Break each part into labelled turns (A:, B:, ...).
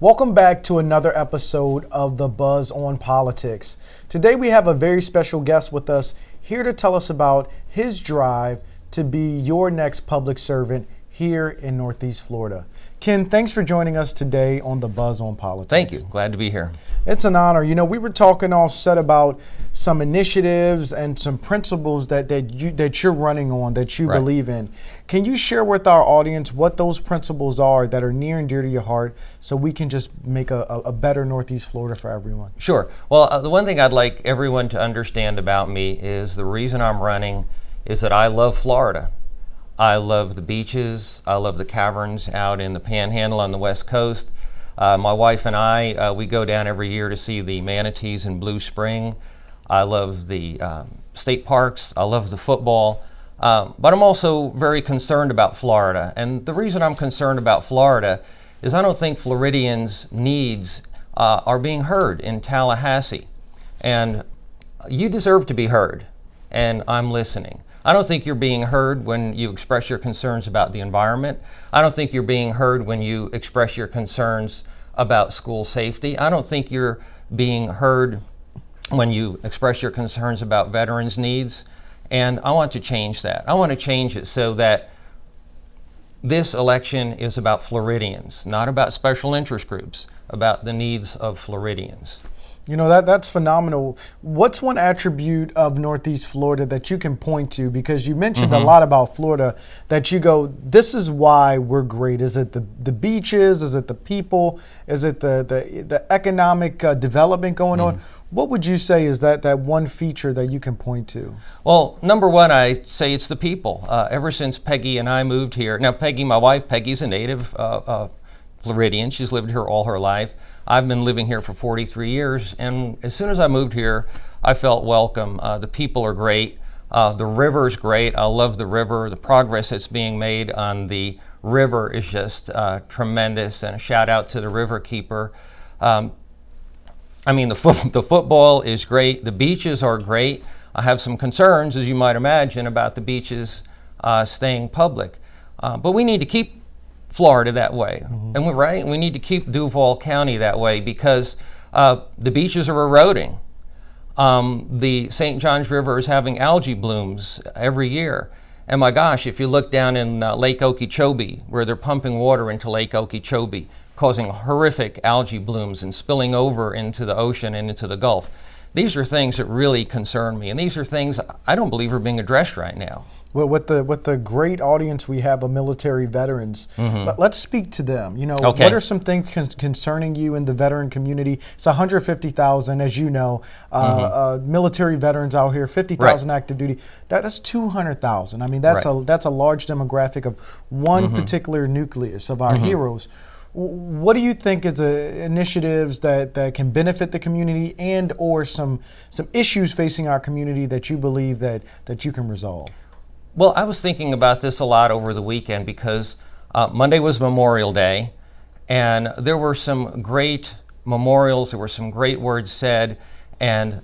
A: Welcome back to another episode of The Buzz on Politics. Today we have a very special guest with us here to tell us about his drive to be your next public servant here in Northeast Florida. Ken, thanks for joining us today on The Buzz on Politics.
B: Thank you. Glad to be here.
A: It's an honor. You know, we were talking offset about some initiatives and some principles that you're running on, that you believe in. Can you share with our audience what those principles are that are near and dear to your heart so we can just make a better Northeast Florida for everyone?
B: Sure. Well, the one thing I'd like everyone to understand about me is the reason I'm running is that I love Florida. I love the beaches. I love the caverns out in the Panhandle on the West Coast. My wife and I, we go down every year to see the manatees in Blue Spring. I love the state parks. I love the football. But I'm also very concerned about Florida. And the reason I'm concerned about Florida is I don't think Floridians' needs are being heard in Tallahassee. And you deserve to be heard, and I'm listening. I don't think you're being heard when you express your concerns about the environment. I don't think you're being heard when you express your concerns about school safety. I don't think you're being heard when you express your concerns about veterans' needs. And I want to change that. I want to change it so that this election is about Floridians, not about special interest groups, about the needs of Floridians.
A: You know, that's phenomenal. What's one attribute of Northeast Florida that you can point to? Because you mentioned a lot about Florida that you go, this is why we're great. Is it the beaches? Is it the people? Is it the economic development going on? What would you say is that one feature that you can point to?
B: Well, number one, I say it's the people. Ever since Peggy and I moved here, now Peggy, my wife, Peggy's a native Floridian. She's lived here all her life. I've been living here for 43 years, and as soon as I moved here, I felt welcome. The people are great. The river's great. I love the river. The progress that's being made on the river is just tremendous, and a shout out to the river keeper. I mean, the football is great. The beaches are great. I have some concerns, as you might imagine, about the beaches staying public. But we need to keep Florida that way. And we need to keep Duval County that way because the beaches are eroding. The St. Johns River is having algae blooms every year. And my gosh, if you look down in Lake Okeechobee, where they're pumping water into Lake Okeechobee, causing horrific algae blooms and spilling over into the ocean and into the Gulf. These are things that really concern me, and these are things I don't believe are being addressed right now.
A: Well, with the great audience we have of military veterans, let's speak to them. You know, what are some things concerning you in the veteran community? It's 150,000, as you know, military veterans out here, 50,000 active duty. That's 200,000. I mean, that's a large demographic of one particular nucleus of our heroes. What do you think is initiatives that can benefit the community and or some issues facing our community that you believe that you can resolve?
B: Well, I was thinking about this a lot over the weekend because Monday was Memorial Day, and there were some great memorials, there were some great words said, and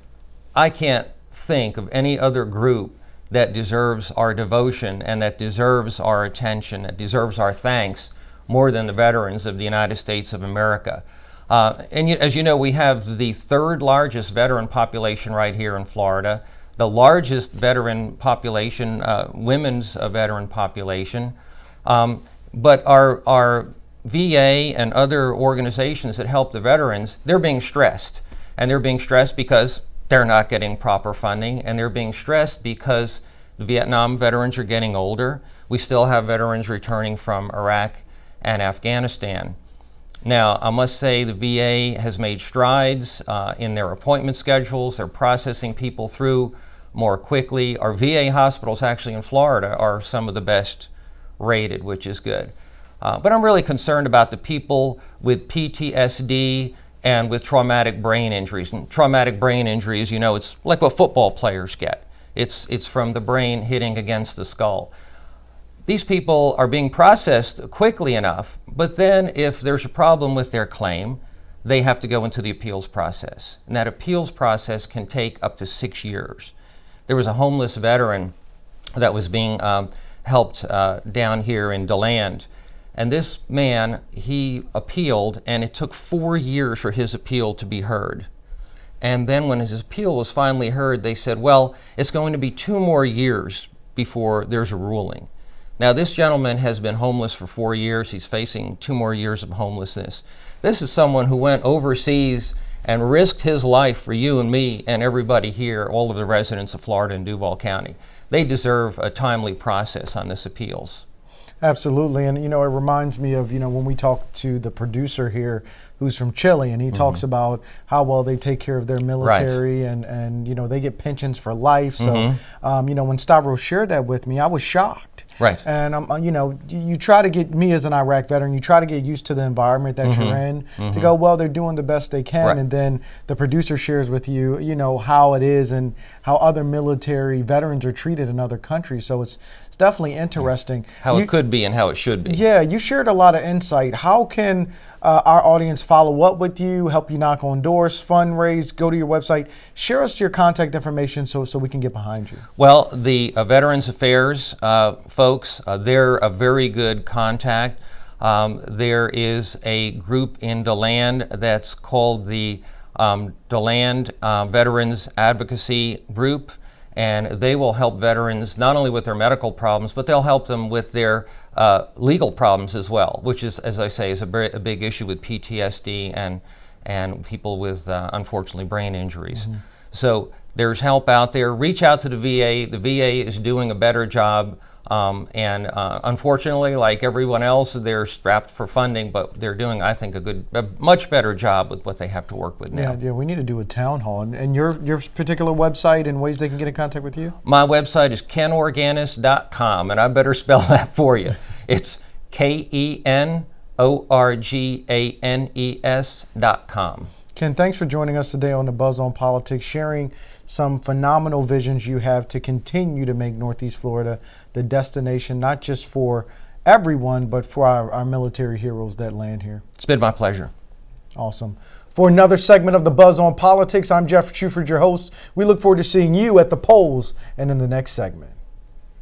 B: I can't think of any other group that deserves our devotion and that deserves our attention, that deserves our thanks more than the veterans of the United States of America. As you know, we have the third largest veteran population right here in Florida, the largest veteran population, women's veteran population. But our VA and other organizations that help the veterans, they're being stressed. And they're being stressed because they're not getting proper funding, and they're being stressed because the Vietnam veterans are getting older. We still have veterans returning from Iraq and Afghanistan. Now, I must say the VA has made strides in their appointment schedules. They're processing people through more quickly. Our VA hospitals actually in Florida are some of the best rated, which is good. But I'm really concerned about the people with PTSD and with traumatic brain injuries. And traumatic brain injuries, you know, it's like what football players get. It's from the brain hitting against the skull. These people are being processed quickly enough, but then if there's a problem with their claim, they have to go into the appeals process. And that appeals process can take up to 6 years. There was a homeless veteran that was being helped down here in DeLand, And this man, he appealed, and it took 4 years for his appeal to be heard. And then when his appeal was finally heard, they said, well, it's going to be 2 more years before there's a ruling. Now, this gentleman has been homeless for 4 years. He's facing 2 more years of homelessness. This is someone who went overseas and risked his life for you and me and everybody here, all of the residents of Florida and Duval County. They deserve a timely process on this appeals.
A: Absolutely. And, it reminds me of, when we talk to the producer here who's from Chile, and he talks about how well they take care of their military, and they get pensions for life. So, when Stavros shared that with me, I was shocked.
B: Right.
A: And, you try to get, me as an Iraq veteran, you try to get used to the environment that you're in to go, well, they're doing the best they can. Right. And then the producer shares with you, how it is and how other military veterans are treated in other countries. So it's definitely interesting.
B: How it could be and how it should be.
A: Yeah, you shared a lot of insight. How can our audience follow up with you, help you knock on doors, fundraise, go to your website? Share us your contact information so we can get behind you.
B: Well, the Veterans Affairs folks, they're a very good contact. There is a group in DeLand that's called the DeLand Veterans Advocacy Group, and they will help veterans not only with their medical problems, but they'll help them with their legal problems as well, which is, as I say, is a big issue with PTSD and people with, unfortunately, brain injuries. So there's help out there. Reach out to the VA. The VA is doing a better job. Unfortunately, like everyone else, they're strapped for funding, but they're doing, I think, a much better job with what they have to work with now.
A: Yeah, we need to do a town hall. And your particular website and ways they can get in contact with you?
B: My website is kenorganis.com, and I better spell that for you. It's KENORGANES.com.
A: Ken, thanks for joining us today on the Buzz on Politics, sharing some phenomenal visions you have to continue to make Northeast Florida the destination, not just for everyone, but for our military heroes that land here.
B: It's been my pleasure.
A: Awesome. For another segment of the Buzz on Politics, I'm Jeff Shuford, your host. We look forward to seeing you at the polls and in the next segment.